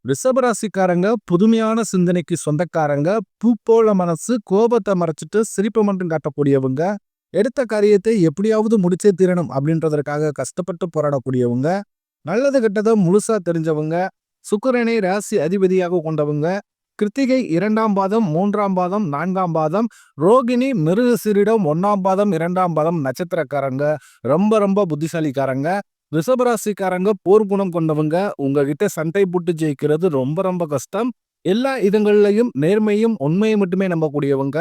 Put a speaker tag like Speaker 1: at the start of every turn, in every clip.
Speaker 1: ரிஷபராசிக்காரங்க புதுமையான சிந்தனைக்கு சொந்தக்காரங்க. பூ போல மனசு, கோபத்தை மறைச்சிட்டு சிரிப்பை மட்டும் காட்டக்கூடியவங்க. எடுத்த காரியத்தை எப்படியாவது முடிச்சே தீரணும் அப்படின்றதற்காக கஷ்டப்பட்டு போராடக்கூடியவங்க. நல்லது கெட்டதை முழுசா தெரிஞ்சவங்க. சுக்கிரனை ராசி அதிபதியாக கொண்டவங்க. கிருத்திகை 2ஆம் பாதம், 3ஆம் பாதம், 4ஆம் பாதம், ரோகிணி மிருகசீரிடம் 1ஆம் பாதம், 2ஆம் பாதம் நட்சத்திரக்காரங்க. ரொம்ப ரொம்ப புத்திசாலிக்காரங்க. ரிஷபராசிக்காரங்க போர் குணம் கொண்டவங்க. உங்ககிட்ட சண்டை போட்டு ஜெயிக்கிறது ரொம்ப ரொம்ப கஷ்டம். எல்லா இதங்கள்லையும் நேர்மையும் உண்மையும் மட்டுமே நம்பக்கூடியவங்க.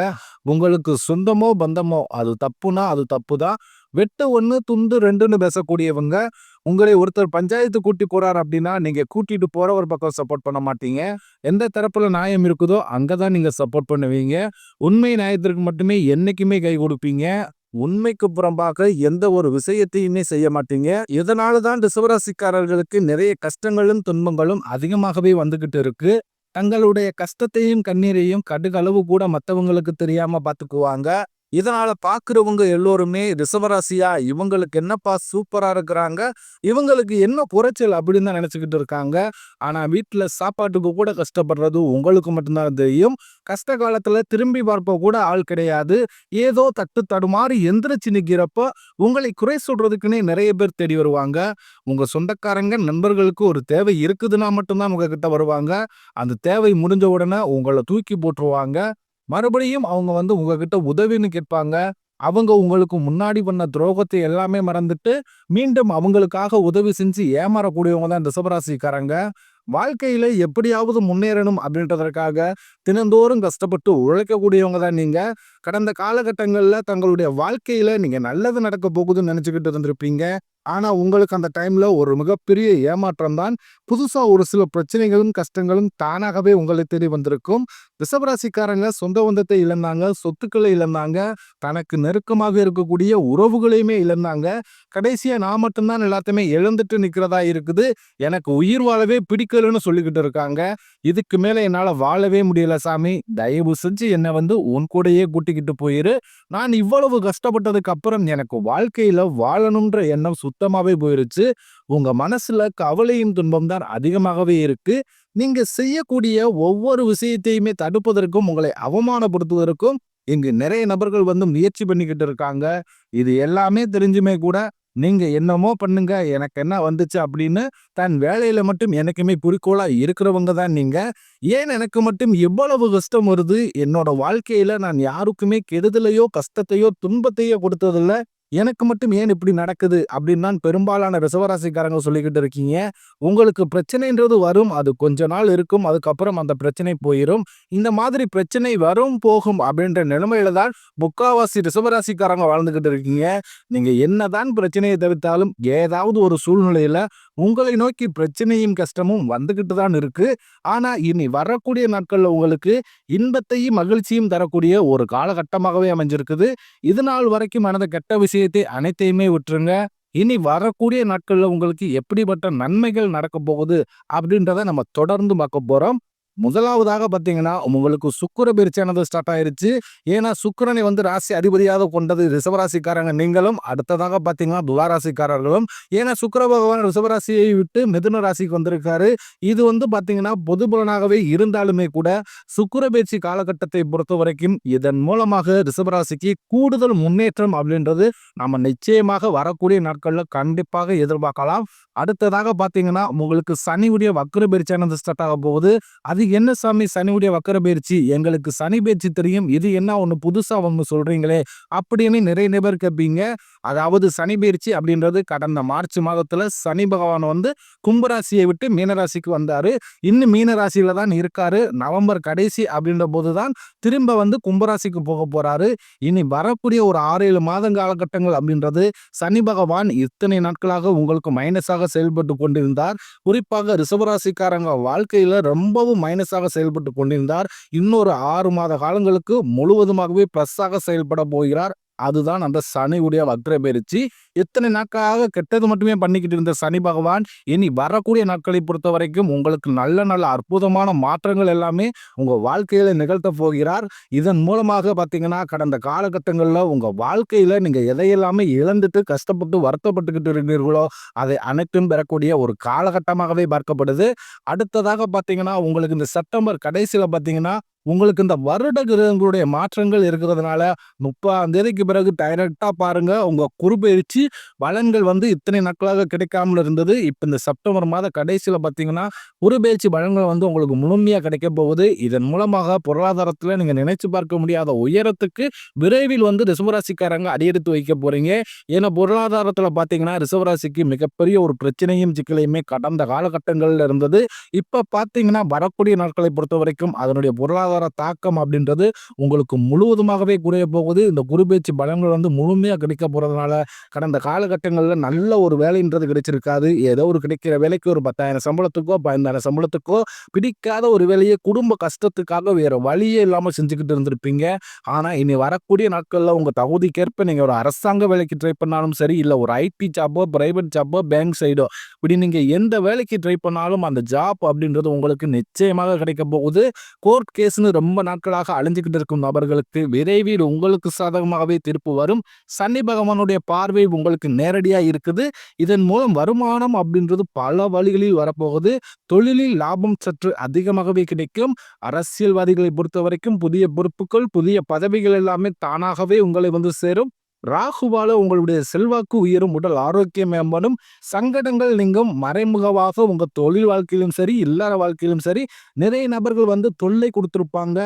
Speaker 1: உங்களுக்கு சொந்தமோ பந்தமோ அது தப்புனா அது தப்புதான். வெட்டு ஒண்ணு துண்டு ரெண்டுன்னு பேசக்கூடியவங்க. உங்களை ஒருத்தர் பஞ்சாயத்து கூட்டி போறார் அப்படின்னா நீங்க கூட்டிட்டு போற ஒரு பக்கம் சப்போர்ட் பண்ண மாட்டீங்க. எந்த தரப்புல நியாயம் இருக்குதோ அங்கதான் நீங்க சப்போர்ட் பண்ணுவீங்க. உண்மை நியாயத்திற்கு மட்டுமே என்னைக்குமே கை கொடுப்பீங்க. உண்மைக்கு புறம்பாக எந்த ஒரு விஷயத்தையுமே செய்ய மாட்டீங்க. இதனாலதான் ரிஷபராசிக்காரர்களுக்கு நிறைய கஷ்டங்களும் துன்பங்களும் அதிகமாகவே வந்துகிட்டு இருக்கு. தங்களுடைய கஷ்டத்தையும் கண்ணீரையும் கடுகளவு கூட மத்தவங்களுக்கு தெரியாம பாத்துக்குவாங்க. இதனால பாக்குறவங்க எல்லோருமே ரிஷபராசியா இவங்களுக்கு என்னப்பா சூப்பரா இருக்கிறாங்க, இவங்களுக்கு என்ன குறைச்சல் அப்படின்னு தான் நினைச்சுக்கிட்டு இருக்காங்க. ஆனா வீட்டுல சாப்பாட்டுக்கு கூட கஷ்டப்படுறது உங்களுக்கு மட்டும்தான் தெரியும். கஷ்ட காலத்துல திரும்பி பார்ப்ப கூட ஆள் கிடையாது. ஏதோ தட்டு தடுமாறி எந்திரிச்சு நிக்கிறப்ப உங்களை குறை சொல்றதுக்குன்னே நிறைய பேர் தேடி வருவாங்க. உங்க சொந்தக்காரங்க நண்பர்களுக்கு ஒரு தேவை இருக்குதுன்னா மட்டும்தான் உங்ககிட்ட வருவாங்க. அந்த தேவை முடிஞ்ச உடனே உங்களை தூக்கி போட்டுருவாங்க. மறுபடியும் அவங்க உங்ககிட்ட உதவின்னு கேட்பாங்க. அவங்க உங்களுக்கு முன்னாடி பண்ண துரோகத்தை எல்லாமே மறந்துட்டு மீண்டும் அவங்களுக்காக உதவி செஞ்சு ஏமாறக்கூடியவங்க தான் ரிஷபராசிக்காரங்க. வாழ்க்கையில எப்படியாவது முன்னேறணும் அப்படின்றதற்காக தினந்தோறும் கஷ்டப்பட்டு உழைக்கக்கூடியவங்க தான் நீங்க. கடந்த காலகட்டங்கள்ல தங்களுடைய வாழ்க்கையில நீங்க நல்லது நடக்க போகுதுன்னு நினைச்சுக்கிட்டு இருந்திருப்பீங்க. ஆனா உங்களுக்கு அந்த டைம்ல ஒரு மிகப்பெரிய ஏமாற்றம் தான். புதுசா ஒரு சில பிரச்சனைகளும் கஷ்டங்களும் தானாகவே உங்களை தேடி வந்திருக்கும். ரிஷபராசிக்காரங்க சொந்த பந்தத்தை இழந்தாங்க, சொத்துக்களை இழந்தாங்க, தனக்கு நெருக்கமாக இருக்கக்கூடிய உறவுகளையுமே இழந்தாங்க. கடைசியா நான் மட்டும்தான் எல்லாத்தையுமே இழந்துட்டு நிக்கிறதா இருக்குது, எனக்கு உயிர் வாழவே பிடிக்கலன்னு சொல்லிக்கிட்டு இருக்காங்க. இதுக்கு மேல என்னால வாழவே முடியல சாமி, தயவு செஞ்சு என்னை உன் கூடயே கூட்டிக்கிட்டு போயிரு. நான் இவ்வளவு கஷ்டப்பட்டதுக்கு அப்புறம் எனக்கு வாழ்க்கையில வாழணும்ன்ற எண்ணம் சுத்தமாவே போயிருச்சு. உங்க மனசுல கவலையும் துன்பம் தான் அதிகமாகவே இருக்கு. நீங்க செய்யக்கூடிய ஒவ்வொரு விஷயத்தையுமே தடுப்பதற்கும் உங்களை அவமானப்படுத்துவதற்கும் இங்கு நிறைய நபர்கள் முயற்சி பண்ணிக்கிட்டு இருக்காங்க. இது எல்லாமே தெரிஞ்சுமே கூட நீங்க என்னமோ பண்ணுங்க, எனக்கு என்ன வந்துச்சு அப்படின்னு தன் வேலையில மட்டும் எனக்குமே குறிக்கோளா இருக்கிறவங்க தான் நீங்க. ஏன் எனக்கு மட்டும் எவ்வளவு கஷ்டம் வருது, என்னோட வாழ்க்கையில நான் யாருக்குமே கெடுதலையோ கஷ்டத்தையோ துன்பத்தையோ கொடுத்ததில்ல, எனக்கு மட்டும் ஏன் இப்படி நடக்குது அப்படின்னு தான் பெரும்பாலான ரிஷபராசிக்காரங்க சொல்லிக்கிட்டு இருக்கீங்க. உங்களுக்கு பிரச்சனைன்றது வரும், அது கொஞ்ச நாள் இருக்கும், அதுக்கப்புறம் அந்த பிரச்சனை போயிடும். இந்த மாதிரி பிரச்சனை வரும் போகும் அப்படின்ற நிலைமையில தான் முக்காவாசி ரிஷபராசிக்காரங்க வாழ்ந்துகிட்டு இருக்கீங்க. நீங்க என்னதான் பிரச்சனையை தவிர்த்தாலும் ஏதாவது ஒரு சூழ்நிலையில உங்களை நோக்கி பிரச்சனையும் கஷ்டமும் வந்துகிட்டு தான் இருக்கு. ஆனா இனி வரக்கூடிய நாட்கள்ல உங்களுக்கு இன்பத்தையும் மகிழ்ச்சியும் தரக்கூடிய ஒரு காலகட்டமாகவே அமைஞ்சிருக்குது. இது நாள் வரைக்கும் நடந்த கெட்ட விஷயத்தை அனைத்தையுமே விட்டுருங்க. இனி வரக்கூடிய நாட்கள்ல உங்களுக்கு எப்படிப்பட்ட நன்மைகள் நடக்க போகுது அப்படின்றத நம்ம தொடர்ந்து பார்க்க போறோம். முதலாவதாக பார்த்தீங்கன்னா, உங்களுக்கு சுக்கிர பெயர்ச்சியானது ஸ்டார்ட் ஆயிருச்சு. ஏன்னா சுக்கிரனை ராசி அதிபதியாக கொண்டது ரிஷபராசிக்காரங்க நீங்களும். அடுத்ததாக பார்த்தீங்கன்னா துலாராசிக்காரர்களும். ஏன்னா சுக்கிர பகவான் ரிஷபராசியை விட்டு மிதுன ராசிக்கு வந்திருக்காரு. இது பார்த்தீங்கன்னா பொது பலனாகவே இருந்தாலுமே கூட சுக்கிர பெயர்ச்சி காலகட்டத்தை பொறுத்த வரைக்கும் இதன் மூலமாக ரிஷபராசிக்கு கூடுதல் முன்னேற்றம் அப்படின்றது நம்ம நிச்சயமாக வரக்கூடிய நாட்கள்ல கண்டிப்பாக எதிர்பார்க்கலாம். அடுத்ததாக பார்த்தீங்கன்னா உங்களுக்கு சனியுடைய வக்ர பெயர்ச்சியானது ஸ்டார்ட் ஆக போகுது. அது என்ன சாமி சனியுடைய வக்கர பயிற்சி, எங்களுக்கு சனி பயிற்சி தெரியும், இது என்ன ஒண்ணு புதுசா சொல்றீங்களே அப்படின்னு நிறைய நபர் கேட்பீங்க. அதாவது சனி பயிற்சி அப்படின்றது கடந்த மார்ச் மாதத்துல சனி பகவான் கும்பராசியை விட்டு மீனராசிக்கு வந்தாரு. இன்னும் மீனராசியில தான் இருக்காரு. நவம்பர் கடைசி அப்படின்ற போதுதான் திரும்ப கும்பராசிக்கு போக போறாரு. இனி வரக்கூடிய ஒரு 6-7 மாதம் காலகட்டங்கள் அப்படின்றது சனி பகவான் இத்தனை நாட்களாக உங்களுக்கு மைனஸாக செயல்பட்டு கொண்டிருந்தார். குறிப்பாக ரிஷபராசிக்காரங்க வாழ்க்கையில ரொம்பவும் மைனஸாக செயல்பட்டு கொண்டிருந்தார். இன்னொரு 6 மாத காலங்களுக்கு முழுவதுமாகவே பிளஸ்ஸாக செயல்பட போகிறார். அதுதான் அந்த சனியுடைய வக்ர பயிற்சி. இத்தனை நாட்களாக கெட்டது மட்டுமே பண்ணிக்கிட்டு இருந்த சனி பகவான் இனி வரக்கூடிய நாட்களை பொறுத்தவரைக்கும் உங்களுக்கு நல்ல நல்ல அற்புதமான மாற்றங்கள் எல்லாமே உங்க வாழ்க்கையில நிகழ்த்த போகிறார். இதன் மூலமாக பார்த்தீங்கன்னா கடந்த காலகட்டங்கள்ல உங்க வாழ்க்கையில நீங்க எதையெல்லாமே இழந்துட்டு கஷ்டப்பட்டு வருத்தப்பட்டுக்கிட்டு இருந்தீர்களோ அதை அனைத்தும் பெறக்கூடிய ஒரு காலகட்டமாகவே பார்க்கப்படுது. அடுத்ததாக பார்த்தீங்கன்னா உங்களுக்கு இந்த செப்டம்பர் கடைசியில பார்த்தீங்கன்னா உங்களுக்கு இந்த வருட கிரகங்களுடைய மாற்றங்கள் இருக்கிறதுனால 30ஆம் தேதிக்கு பிறகு டைரக்டா பாருங்க உங்க குருபெயர்ச்சி பலன்கள் வந்து இத்தனை நாட்களாக கிடைக்காமல் இருந்தது. இப்ப இந்த செப்டம்பர் மாத கடைசியில பார்த்தீங்கன்னா குருபெயர்ச்சி பலன்கள் வந்து உங்களுக்கு முழுமையா கிடைக்க போகுது. இதன் மூலமாக பொருளாதாரத்துல நீங்க நினைச்சு பார்க்க முடியாத உயரத்துக்கு விரைவில் வந்து ரிஷபராசிக்காரங்க அடியெடுத்து வைக்க போறீங்க. ஏன்னா பொருளாதாரத்துல பார்த்தீங்கன்னா ரிஷபராசிக்கு மிகப்பெரிய ஒரு பிரச்சனையும் சிக்கலையுமே கடந்த காலகட்டங்கள்ல இருந்தது. இப்ப பார்த்தீங்கன்னா வரக்கூடிய நாட்களை பொறுத்த வரைக்கும் அதனுடைய பொருளாதார தாக்கம் அப்படின்றது உங்களுக்கு முழுவதுமாகவே குறைய போகுது. இந்த குருபெயர்ச்சி பலன்கள் வந்து முழுமையா கிடைக்க போறதுனால கடந்த காலகட்டங்கள்ல நல்ல ஒரு வேலைன்றது கிடைச்சிருக்காது. ஏதோ ஒரு கிடைக்கிற வேலைக்கு ஒரு 10,000 சம்பளத்துக்கோ 15,000 சம்பளத்துக்கோ பிடிக்காத ஒரு வேலையை குடும்ப கஷ்டத்துக்காக வேற வழியே இல்லாம செஞ்சுக்கிட்டு இருந்திருப்பீங்க. ஆனா இனி வரக்கூடிய நாட்கள்ல உங்க தகுதிக்கேற்ப நீங்க ஒரு அரசாங்க வேலைக்கு ட்ரை பண்ணாலும் சரி, இல்ல ஒரு ஐடி ஜாப்போ, பிரைவேட் ஜாப்போ, பேங்க் சைடோ இப்படி நீங்க எந்த வேலைக்கு ட்ரை பண்ணாலும் அந்த ஜாப் அப்படின்றது உங்களுக்கு நிச்சயமாக கிடைக்க போகுது. கோர்ட் கேஸ்னு ரொம்ப நாட்களாக அலைஞ்சுக்கிட்டு இருக்கும் நபர்களுக்கு விரைவில் உங்களுக்கு சாதகமாகவே தீர்ப்பு வரும். சனி பகவானுடைய பார்வை உங்களுக்கு நேரடியா இருக்குது. இதன் மூலம் வருமானம் அப்படின்றது பல வழிகளில் வரப்போகுது. தொழிலில் லாபம் சற்று அதிகமாகவே கிடைக்கும். அரசியல்வாதிகளை பொறுத்த வரைக்கும் புதிய பொறுப்புகள், புதிய பதவிகள் எல்லாமே தானாகவே உங்களை வந்து சேரும். ராகுவால உங்களுடைய செல்வாக்கு உயரும், உடல் ஆரோக்கியம் மேம்படும், சங்கடங்கள் நீங்கும். மறைமுகமாக உங்க தொழில் வாழ்க்கையிலும் சரி, இல்லற வாழ்க்கையிலும் சரி நிறைய நபர்கள் வந்து தொல்லை கொடுத்திருப்பாங்க.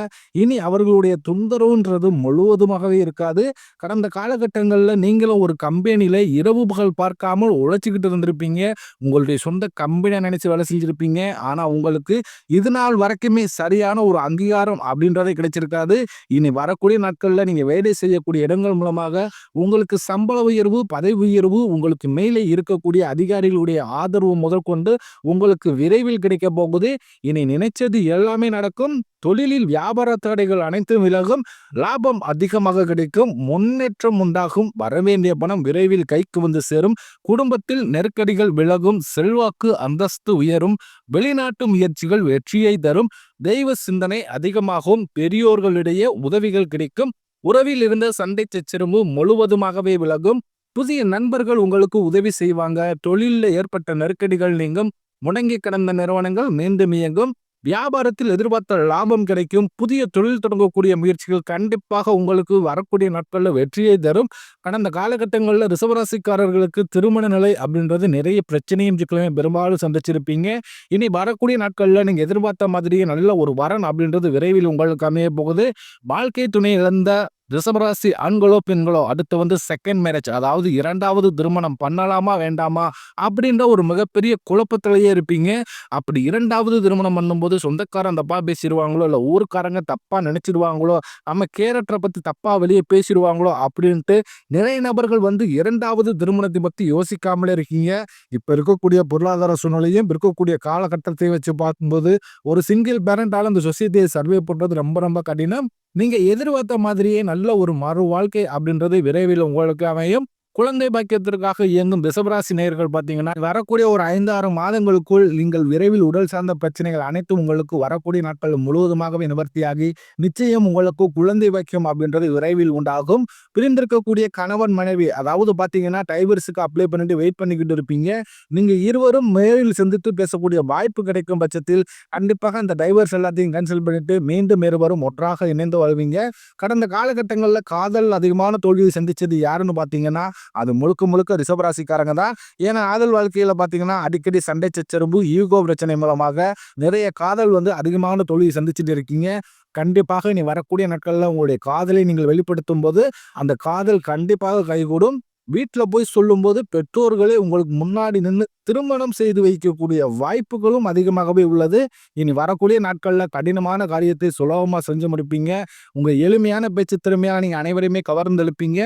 Speaker 1: இனி அவர்களுடைய தொந்தரவுன்றது முழுவதுமாகவே இருக்காது. கடந்த காலகட்டங்களில் நீங்களும் ஒரு கம்பெனியில இரவு பகல் பார்க்காமல் உழைச்சிக்கிட்டு இருந்திருப்பீங்க. உங்களுடைய சொந்த கம்பெனியை நினைச்சு வேலை செஞ்சிருப்பீங்க. ஆனா உங்களுக்கு இது நாள் வரைக்குமே சரியான ஒரு அங்கீகாரம் அப்படின்றதே கிடைச்சிருக்காது. இனி வரக்கூடிய நாட்கள்ல நீங்க வேலை செய்யக்கூடிய இடங்கள் மூலமாக உங்களுக்கு சம்பள உயர்வு, பதவி உயர்வு, உங்களுக்கு மேலே இருக்கக்கூடிய அதிகாரிகளுடைய ஆதரவு முதற்கொண்டு உங்களுக்கு விரைவில் கிடைக்க போகுது. இனி நினைச்சது எல்லாமே நடக்கும். தொழிலில் வியாபார தடைகள் அனைத்தும் விலகும். லாபம் அதிகமாக கிடைக்கும். முன்னேற்றம் உண்டாகும். வரவேண்டிய பணம் விரைவில் கைக்கு வந்து சேரும். குடும்பத்தில் நெருக்கடிகள் விலகும். செல்வாக்கு அந்தஸ்து உயரும். வெளிநாட்டு முயற்சிகள் வெற்றியை தரும். தெய்வ சிந்தனை அதிகமாகும். பெரியோர்களிடையே உதவிகள் கிடைக்கும். உறவில் இருந்த சண்டை சச்சரவு முழுவதுமாகவே விலகும். புதிய நண்பர்கள் உங்களுக்கு உதவி செய்வாங்க. தொழிலில் ஏற்பட்ட நெருக்கடிகள் நீங்கும். முடங்கி கிடந்த நிறுவனங்கள் மீண்டும் இயங்கும். வியாபாரத்தில் எதிர்பார்த்த லாபம் கிடைக்கும். புதிய தொழில் தொடங்கக்கூடிய முயற்சிகள் கண்டிப்பாக உங்களுக்கு வரக்கூடிய நாட்களில் வெற்றியை தரும். கடந்த காலகட்டங்களில் ரிஷபராசிக்காரர்களுக்கு திருமண நிலை அப்படின்றது நிறைய பிரச்சனையும் சிக்கலையும் பெரும்பாலும் சந்திச்சிருப்பீங்க. இனி வரக்கூடிய நாட்களில் நீங்க எதிர்பார்த்த மாதிரியே நல்ல ஒரு வரன் அப்படின்றது விரைவில் உங்களுக்கு அமைய போகுது. வாழ்க்கை துணை இழந்த ரிஷபராசி ஆண்களோ பெண்களோ அடுத்து வந்து செகண்ட் மேரேஜ், அதாவது இரண்டாவது திருமணம் பண்ணலாமா வேண்டாமா அப்படின்ற ஒரு மிகப்பெரிய குழப்பத்திலேயே இருப்பீங்க. அப்படி இரண்டாவது திருமணம் பண்ணும்போது சொந்தக்காரன் தப்பா பேசிடுவாங்களோ, இல்லை ஊருக்காரங்க தப்பா நினைச்சிடுவாங்களோ, நம்ம கேரக்டரை பத்தி தப்பா வெளியே பேசிடுவாங்களோ அப்படின்ட்டு நிறைய நபர்கள் வந்து இரண்டாவது திருமணத்தை பத்தி யோசிக்காமலே இருக்கீங்க. இப்ப இருக்கக்கூடிய பொருளாதார சூழ்நிலையும் இருக்கக்கூடிய காலகட்டத்தை வச்சு பார்க்கும்போது ஒரு சிங்கிள் பேரண்டால இந்த சொசைட்டியை சர்வே பண்றது ரொம்ப ரொம்ப கடினம். நீங்க எதிர்பார்த்த மாதிரியே நல்ல ஒரு மறு வாழ்க்கை அப்படின்றது விரைவில் உங்களுக்கு அமையும். குழந்தை பாக்கியத்திற்காக இயங்கும் ரிஷபராசி நேயர்கள் பார்த்தீங்கன்னா வரக்கூடிய ஒரு 5-6 மாதங்களுக்குள் நீங்கள் விரைவில் உடல் சார்ந்த பிரச்சனைகள் அனைத்தும் உங்களுக்கு வரக்கூடிய நாட்கள் முழுவதுமாகவே நிவர்த்தியாகி நிச்சயம் உங்களுக்கு குழந்தை பாக்கியம் அப்படின்றது விரைவில் உண்டாகும். பிரிந்திருக்கக்கூடிய கணவன் மனைவி அதாவது பார்த்தீங்கன்னா டைவர்ஸுக்கு அப்ளை பண்ணிட்டு வெயிட் பண்ணிக்கிட்டு இருப்பீங்க. நீங்க இருவரும் மேலில் சந்தித்து பேசக்கூடிய வாய்ப்பு கிடைக்கும் பட்சத்தில் கண்டிப்பாக அந்த டைவர்ஸ் எல்லாத்தையும் கேன்சல் பண்ணிட்டு மீண்டும் இருவரும் ஒன்றாக இணைந்து வாழ்வீங்க. கடந்த காலகட்டங்களில் காதல் அதிகமான தோல்வியை சந்திச்சது யாருன்னு பார்த்தீங்கன்னா அது முழுக்க முழுக்க ரிஷபராசிக்காரங்க தான். ஏன்னா காதல் வாழ்க்கையில பாத்தீங்கன்னா அடிக்கடி சண்டை சச்சரவு, ஈகோ பிரச்சனை மூலமாக நிறைய காதல் வந்து அதிகமான தோல்வியை சந்திச்சுட்டு இருக்கீங்க. கண்டிப்பாக நீ வரக்கூடிய நாட்கள்ல உங்களுடைய காதலை நீங்கள் வெளிப்படுத்தும் போது அந்த காதல் கண்டிப்பாக கைகூடும். வீட்ல போய் சொல்லும்போது பெற்றோர்களே உங்களுக்கு முன்னாடி நின்னு திருமணம் செய்து வைக்கக்கூடிய வாய்ப்புகளும் அதிகமாகவே உள்ளது. இனி வரக்கூடிய நாட்கள்ல கடினமான காரியத்தை சுலபமா செஞ்சு முடிப்பீங்க. உங்க எளிமையான பேச்சு திறமையால நீங்க அனைவரையுமே கவர்ந்தெழுப்பீங்க.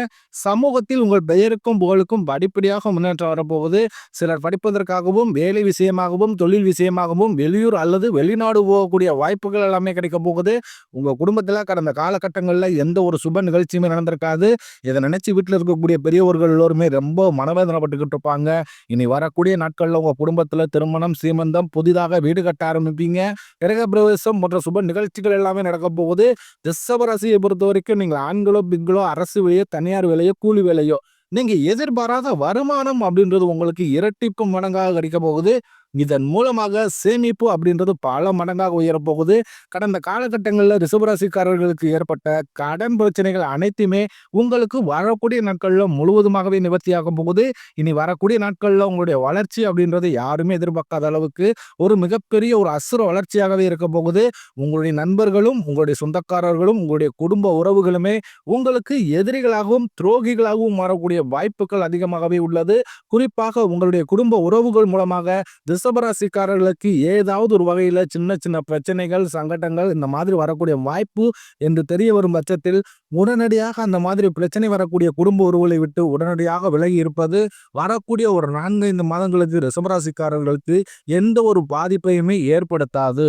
Speaker 1: சமூகத்தில் உங்கள் பெயருக்கும் புகழுக்கும் படிப்படியாக முன்னேற்றம் வரப்போகுது. சிலர் படிப்பதற்காகவும், வேலை விஷயமாகவும், தொழில் விஷயமாகவும் வெளியூர் அல்லது வெளிநாடு போகக்கூடிய வாய்ப்புகள் எல்லாமே கிடைக்கப் போகுது. உங்க குடும்பத்துல கடந்த காலகட்டங்கள்ல எந்த ஒரு சுப நிகழ்ச்சியுமே நடந்திருக்காது. இத நினைச்சு வீட்ல இருக்கக்கூடிய பெரியவர்கள் எல்லோருமே ரொம்ப மனவேதனைப்பட்டுக்கிட்டு இருப்பாங்க. இனி வரக்கூடிய நாட்கள்ல உங்க குடும்பத்துல திருமணம், சீமந்தம், புதிதாக வீடு கட்ட ஆரம்பிப்பீங்க. கிரகப்பிரவேசம் போன்ற சுப நிகழ்ச்சிகள் எல்லாமே நடக்கப் போகுது. ரிஷப ராசியை பொறுத்தவரைக்கும் நீங்க ஆண்களோ, பெண்களோ அரசு வேலையோ, தனியார் வேலையோ, கூலி வேலையோ நீங்க எதிர்பாராத வருமானம் அப்படின்றது உங்களுக்கு இரட்டிப்பு மடங்காக கிடைக்க போகுது. இதன் மூலமாக சேமிப்பு அப்படின்றது பல மடங்காக உயரப்போகுது. கடந்த காலகட்டங்கள்ல ரிஷபராசிக்காரர்களுக்கு ஏற்பட்ட கடன் பிரச்சனைகள் அனைத்துமே உங்களுக்கு வரக்கூடிய நாட்கள்ல முழுவதுமாகவே நிவர்த்தியாக போகுது. இனி வரக்கூடிய நாட்கள்ல உங்களுடைய வளர்ச்சி அப்படின்றது யாருமே எதிர்பார்க்காத அளவுக்கு ஒரு மிகப்பெரிய ஒரு அசுர வளர்ச்சியாகவே இருக்க போகுது. உங்களுடைய நண்பர்களும், உங்களுடைய சொந்தக்காரர்களும், உங்களுடைய குடும்ப உறவுகளுமே உங்களுக்கு எதிரிகளாகவும், துரோகிகளாகவும் மாறக்கூடிய வாய்ப்புகள் அதிகமாகவே உள்ளது. குறிப்பாக உங்களுடைய குடும்ப உறவுகள் மூலமாக ரிஷபராசிக்காரர்களுக்கு ஏதாவது ஒரு வகையில சின்ன சின்ன பிரச்சனைகள், சங்கடங்கள் இந்த மாதிரி வரக்கூடிய வாய்ப்பு என்று தெரிய வரும் பட்சத்தில், உடனடியாக அந்த மாதிரி பிரச்சனை வரக்கூடிய குடும்ப உறவுகளை விட்டு உடனடியாக விலகி இருப்பது, வரக்கூடிய ஒரு 4, 5 மாதங்களுக்கு ரிஷபராசிக்காரர்களுக்கு எந்த ஒரு பாதிப்பையுமே ஏற்படுத்தாது.